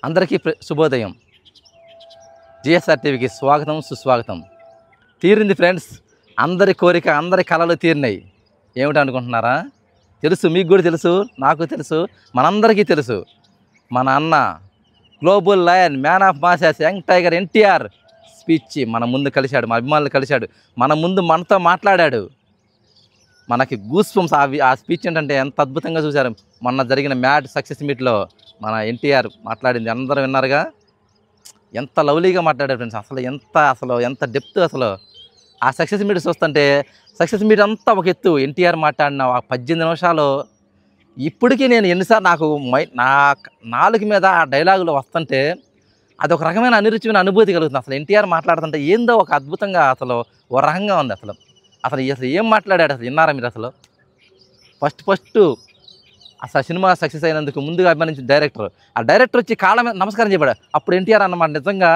అందరికీ శుభోదయం. జిఎస్ఆర్ టీవీకి స్వాగతం, సుస్వాగతం. తీరింది ఫ్రెండ్స్, అందరి కోరిక, అందరి కళలు తీరినాయి. ఏమిటి అనుకుంటున్నారా? తెలుసు, మీకు కూడా తెలుసు, నాకు తెలుసు, మనందరికీ తెలుసు. మన అన్న global lion, man of masses, young tiger NTR speech మన ముందు కలిశాడు, మన అభిమానులు కలిశాడు, మన ముందు మనతో మాట్లాడాడు. మనకి గూస్ బంప్స్. ఆ స్పీచ్ ఏంటంటే ఎంత అద్భుతంగా చూశారు. మొన్న జరిగిన మ్యాడ్ సక్సెస్ మీట్లో మన ఎన్టీఆర్ మాట్లాడింది అందరూ విన్నారుగా. ఎంత లవ్లీగా మాట్లాడారు ఫ్రెండ్స్. అసలు ఎంత డెప్త్. అసలు ఆ సక్సెస్ మీట్ చూస్తుంటే, సక్సెస్ మీట్ అంతా ఒక ఎత్తు. ఎన్టీఆర్ మాట్లాడిన 18 నిమిషాలు ఇప్పటికీ నేను ఎన్నిసార్లు నా నాలుగు మీద ఆ డైలాగులు వస్తుంటే అదొక రకమైన అనిరుచిమైన అనుభూతి కలుగుతుంది. అసలు ఎన్టీఆర్ మాట్లాడుతుంటే ఏందో ఒక అద్భుతంగా, అసలు ఓ రకంగా ఉంది. అసలు ఏం మాట్లాడాడు అసలు విన్నారా మీరు? అసలు ఫస్ట్ అసలు సినిమా సక్సెస్ అయినందుకు ముందుగా అభిమానించిన డైరెక్టర్, ఆ డైరెక్టర్ వచ్చి కాళ్ళ మీద నమస్కారం చెప్పాడు. అప్పుడు ఎన్టీఆర్ అన్నమాట, నిజంగా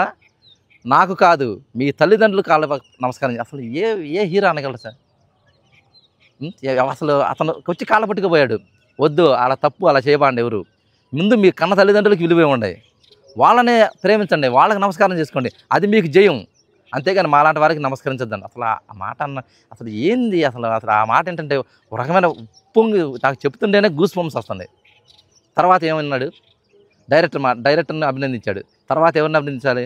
నాకు కాదు మీ తల్లిదండ్రులు కాళ్ళ నమస్కారం. అసలు ఏ హీరో అనగలరు సార్? అసలు అతను వచ్చి కాళ్ళ పట్టుకుపోయాడు. వద్దు, అలా తప్పు, అలా చేయబాండి. ఎవరు ముందు మీ కన్న తల్లిదండ్రులకి విలువ ఇవ్వండి, వాళ్ళనే ప్రేమించండి, వాళ్ళకి నమస్కారం చేసుకోండి, అది మీకు జయం. అంతేగాని మాలాంటి వారికి నమస్కరించద్దండి. అసలు ఆ మాట అసలు ఏంది? అసలు ఆ మాట ఏంటంటే ఒక రకమైన ఉప్పొంగి నాకు చెప్తుంటేనే గూస్ బంప్స్ వస్తుంది. తర్వాత ఏమన్నాడు? డైరెక్టర్ని అభినందించాడు. తర్వాత ఎవరిని అభినందించాలి?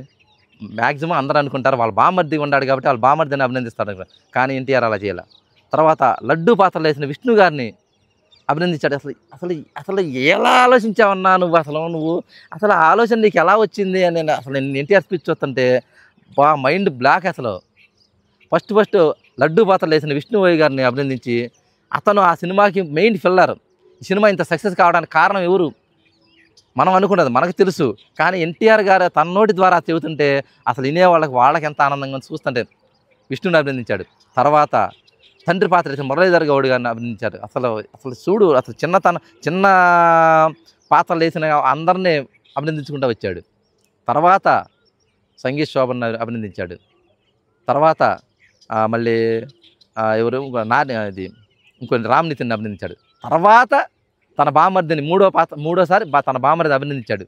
మ్యాక్సిమం అందరూ అనుకుంటారు వాళ్ళ బామర్ది ఉన్నాడు కాబట్టి వాళ్ళ బామర్దిని అభినందిస్తారు, కానీ ఎన్టీఆర్ అలా చేయాలి. తర్వాత లడ్డూ పాత్రలు వేసిన విష్ణు గారిని అభినందించాడు. అసలు ఎలా ఆలోచించావన్నా నువ్వు? అసలు ఆ ఆలోచన నీకు ఎలా వచ్చింది అని నేను ఎన్టీఆర్ స్పీచ్ చూస్తుంటే మైండ్ బ్లాక్. అసలు ఫస్ట్ లడ్డూ పాత్రలు వేసిన విష్ణువయ్య గారిని అభినందించి, అతను ఆ సినిమాకి మెయిన్ ఫిల్లర్. ఈ సినిమా ఇంత సక్సెస్ కావడానికి కారణం ఎవరు? మనం అనుకున్నది మనకు తెలుసు, కానీ ఎన్టీఆర్ గారు తన నోటి ద్వారా చెబుతుంటే అసలు వాళ్ళకి ఎంత ఆనందంగా చూస్తుంటే విష్ణుని అభినందించాడు. తర్వాత తండ్రి పాత్ర వేసిన మురళీధర్ గౌడ్ గారిని అభినందించాడు. అసలు చూడు, అసలు చిన్న పాత్రలు వేసిన అందరినీ అభినందించుకుంటూ వచ్చాడు. తర్వాత సంగీత్ శోభన్ అభినందించాడు. తర్వాత మళ్ళీ ఎవరు ఇంకో రామ్ నితిన్ అభినందించాడు. తర్వాత తన బామర్దిని మూడోసారి తన బామర్ది అభినందించాడు.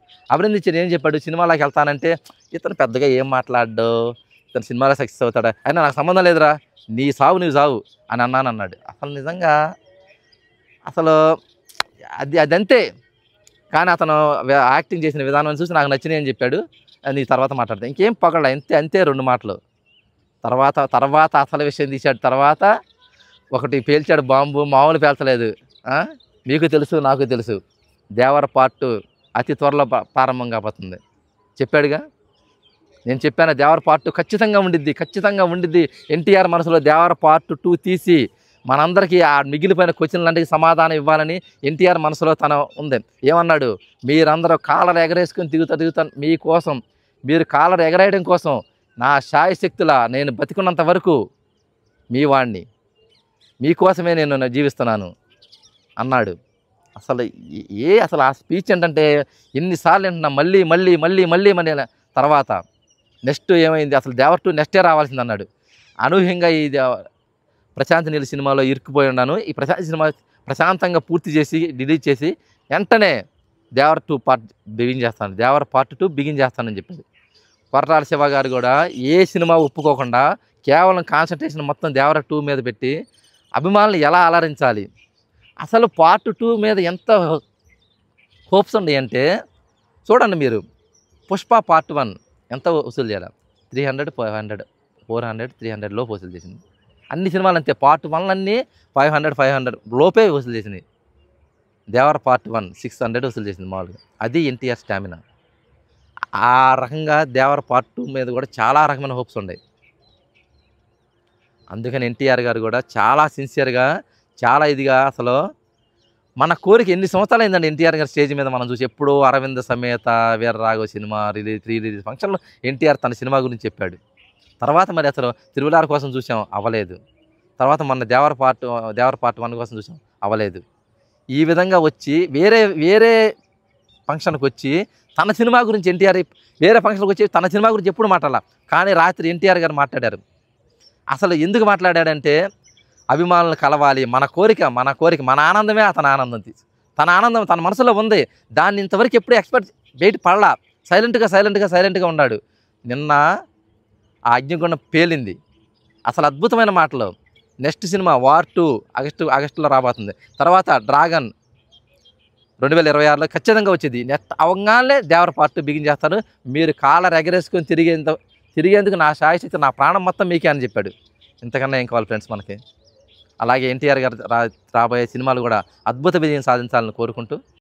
ఏం చెప్పాడు? సినిమాలోకి వెళ్తానంటే ఇతను పెద్దగా ఏం మాట్లాడ్డు, ఇతను సినిమాలో సక్సెస్ అవుతాడా, అయినా నాకు సంబంధం లేదురా, నీ సావు నీవు సావు అని అన్నాడు. అసలు నిజంగా అదంతే. కానీ అతను యాక్టింగ్ చేసిన విధానం చూసి నాకు నచ్చినాయి అని చెప్పాడు. నీ తర్వాత మాట్లాడతా, ఇంకేం పొగడ, అంతే 2 మాటలు. తర్వాత అసలు విషయం తీశాడు. తర్వాత ఒకటి పేల్చాడు బాంబు, మామూలు పేల్చలేదు. మీకు తెలుసు, నాకు తెలుసు, దేవర పార్ట్ 2 అతి త్వరలో ప్రారంభం కాబోతుంది చెప్పాడుగా. నేను చెప్పాను, దేవర పార్ట్ 2 ఖచ్చితంగా ఉండిద్ది. ఎన్టీఆర్ మనసులో దేవర పార్ట్ 2 తీసి మనందరికీ ఆ మిగిలిపోయిన క్వశ్చన్లంటికి సమాధానం ఇవ్వాలని ఎన్టీఆర్ మనసులో తన ఉంది. ఏమన్నాడు? మీరందరూ కాలర్ ఎగరేసుకుని తిరుగుతాను మీకోసం, మీరు కాలర్ ఎగరేయడం కోసం నా శాయశక్తులా నేను బతికున్నంత వరకు మీ వాడిని, మీకోసమే నేను జీవిస్తున్నాను అన్నాడు. అసలు ఆ స్పీచ్ ఏంటంటే ఎన్నిసార్లు వింటున్నా, మళ్ళీ. తర్వాత నెక్స్ట్ ఏమైంది? అసలు దేవర్ 2 నెక్స్టే రావాల్సింది అన్నాడు. అనూహ్యంగా ఈ ప్రశాంత్ నీల్ సినిమాలో ఇరుక్కుపోయి ఉన్నాను, ఈ సినిమా ప్రశాంతంగా పూర్తి చేసి డిలీట్ చేసి వెంటనే దేవర్ పార్ట్ 2 బిగిన్ చేస్తానని చెప్పాడు. కొరటాల శివ గారు కూడా ఏ సినిమా ఒప్పుకోకుండా కేవలం కాన్సన్ట్రేషన్ మొత్తం దేవర 2 మీద పెట్టి అభిమానులు ఎలా అలరించాలి, అసలు పార్ట్ 2 మీద ఎంత హోప్స్ ఉన్నాయి అంటే చూడండి మీరు. పుష్ప పార్ట్ 1 ఎంత వసూలు చేయాలి? 300, 500, 400, 300 లోపు వసూలు చేసింది. అన్ని సినిమాలు అంతే. పార్ట్ 1 అన్నీ 500 లోపే వసూలు చేసినాయి. దేవర పార్ట్ 1 600 వసూలు చేసింది మామూలుగా. అది ఎన్టీఆర్ స్టామినా. ఆ రకంగా దేవర పార్ట్ 2 మీద కూడా చాలా రకమైన హోప్స్ ఉన్నాయి. అందుకని ఎన్టీఆర్ గారు కూడా చాలా సిన్సియర్గా, చాలా ఇదిగా, అసలు మన కోరిక ఎన్ని సంవత్సరాలు అయిందండి ఎన్టీఆర్ గారు స్టేజ్ మీద మనం చూసి. ఎప్పుడో అరవింద సమేత వీరరాఘవ సినిమా రిలీజ్ ఫంక్షన్లో ఎన్టీఆర్ తన సినిమా గురించి చెప్పాడు. తర్వాత మరి అసలు తిరుమలార కోసం చూసాం, అవ్వలేదు. తర్వాత మన దేవర పార్ట్ 1 కోసం చూసాం, అవ్వలేదు. ఈ విధంగా వచ్చి వేరే ఫంక్షన్కి వచ్చి తన సినిమా గురించి ఎన్టీఆర్ వేరే ఫంక్షన్కి వచ్చి తన సినిమా గురించి ఎప్పుడు మాట్లాడాల, కానీ రాత్రి ఎన్టీఆర్ గారు మాట్లాడారు. అసలు ఎందుకు మాట్లాడాడంటే అభిమానులను కలవాలి, మన కోరిక, మన ఆనందమే అతని ఆనందం. తన ఆనందం తన మనసులో ఉంది, దాన్ని ఇంతవరకు ఎప్పుడు ఎక్స్పెక్ట్ బయట పడలా. సైలెంట్గా ఉన్నాడు. నిన్న ఆ అగ్నిగుండం పేలింది. అసలు అద్భుతమైన మాటలు. నెక్స్ట్ సినిమా వార్ 2 ఆగస్టులో రాబోతుంది. తర్వాత డ్రాగన్ 2026లో ఖచ్చితంగా వచ్చేది. నెక్స్ట్ అవగానే దేవర పార్ట్ బిగిన్ చేస్తాను. మీరు కాలర్ ఎగరేసుకొని తిరిగేందుకు నా శాయశక్తి, నా ప్రాణం మొత్తం మీకే అని చెప్పాడు. ఇంతకన్నా ఏం కావాలి ఫ్రెండ్స్ మనకి. అలాగే ఎన్టీఆర్ గారు రాబోయే సినిమాలు కూడా అద్భుత విజయం సాధించాలని కోరుకుంటూ